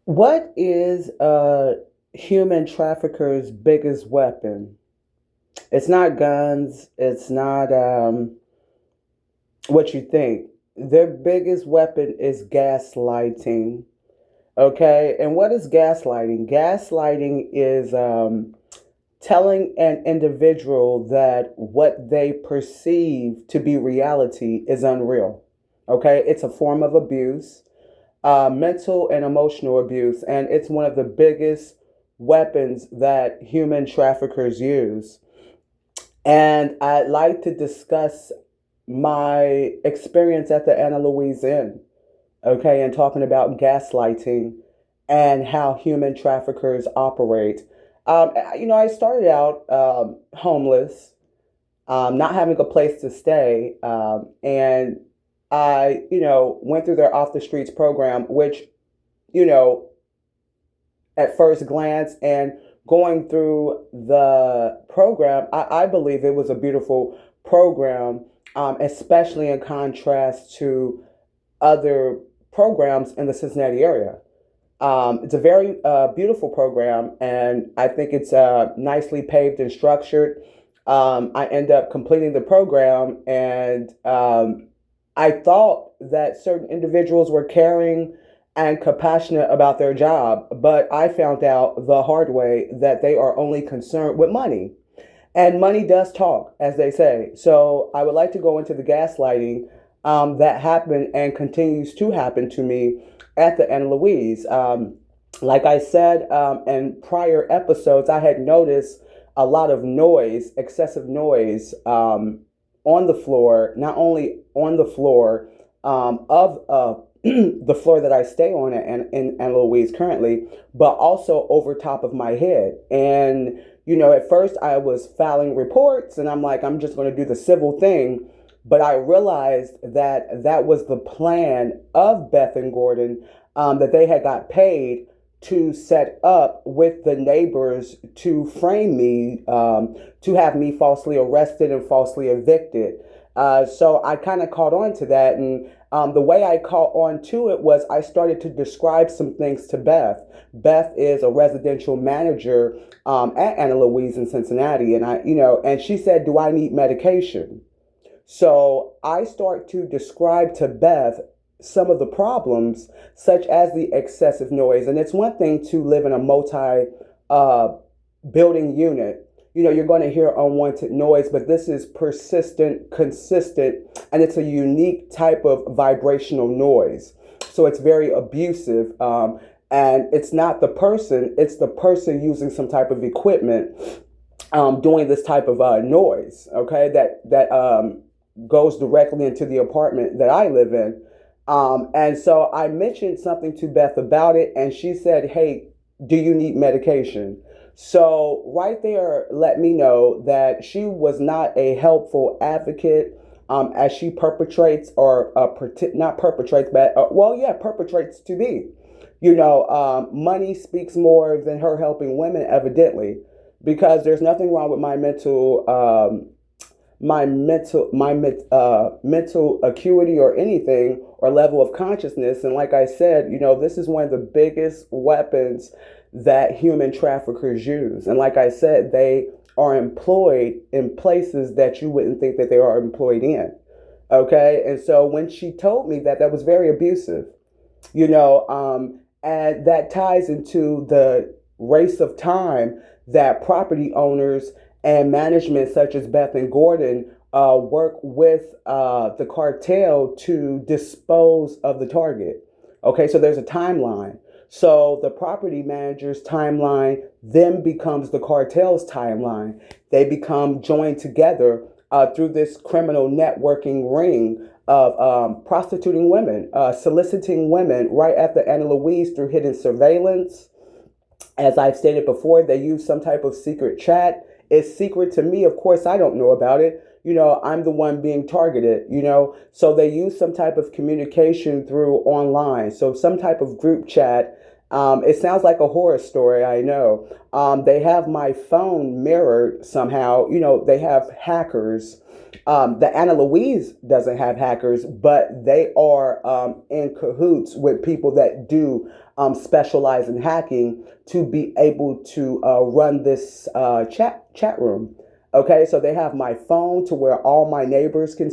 What is a human trafficker's biggest weapon? It's not guns. It's not what you think. Their biggest weapon is gaslighting. Okay, and what is gaslighting? Gaslighting is telling an individual that what they perceive to be reality is unreal. Okay, it's a form of abuse, mental and emotional abuse, and it's one of the biggest weapons that human traffickers use. And I'd like to discuss my experience at the Louise Inn, okay, and talking about gaslighting and how human traffickers operate. I started out homeless, not having a place to stay, and I went through their off the streets program, which, you know, at first glance and going through the program, I believe it was a beautiful program, especially in contrast to other programs in the Cincinnati area. It's a very beautiful program, and I think it's nicely paved and structured. I end up completing the program, and I thought that certain individuals were caring and compassionate about their job, but I found out the hard way that they are only concerned with money. And money does talk, as they say. So I would like to go into the gaslighting that happened and continues to happen to me at the Anna Louise. Like I said in prior episodes, I had noticed a lot of noise, excessive noise on the floor, not only on the floor of the floor that I stay on in Anna Louise currently, but also over top of my head. And at first I was filing reports and I'm like, I'm just going to do the civil thing. But I realized that that was the plan of Beth and Gordon, that they had got paid to set up with the neighbors to frame me, to have me falsely arrested and falsely evicted. So I kind of caught on to that. And the way I caught on to it was I started to describe some things to Beth. Beth is a residential manager at Anna Louise in Cincinnati. And and she said, "Do I need medication?" So I start to describe to Beth some of the problems, such as the excessive noise. And it's one thing to live in a multi uh, building unit. You're going to hear unwanted noise, but this is persistent, consistent, and it's a unique type of vibrational noise. So it's very abusive. And it's not the person, it's the person using some type of equipment doing this type of noise, okay, that goes directly into the apartment that I live in. And so I mentioned something to Beth about it, and she said, "Hey, do you need medication?" So right there, let me know that she was not a helpful advocate, as she perpetrates or not perpetrates, but well, yeah, perpetrates to be. Money speaks more than her helping women, evidently, because there's nothing wrong with my mental acuity or anything or level of consciousness. And like I said, this is one of the biggest weapons that human traffickers use. And like I said, they are employed in places that you wouldn't think that they are employed in. Okay. And so when she told me that, that was very abusive, and that ties into the race of time that property owners and management such as Beth and Gordon work with the cartel to dispose of the target. Okay, so there's a timeline. So the property manager's timeline then becomes the cartel's timeline. They become joined together through this criminal networking ring of prostituting women, soliciting women right at the Anna Louise through hidden surveillance. As I've stated before, they use some type of secret chat. It's secret to me. Of course, I don't know about it. I'm the one being targeted, So they use some type of communication through online. So some type of group chat. It sounds like a horror story, I know. They have my phone mirrored somehow. You know, they have hackers. The Anna Louise doesn't have hackers, but they are in cahoots with people that do specialize in hacking to be able to run this chat room. Okay, so they have my phone to where all my neighbors can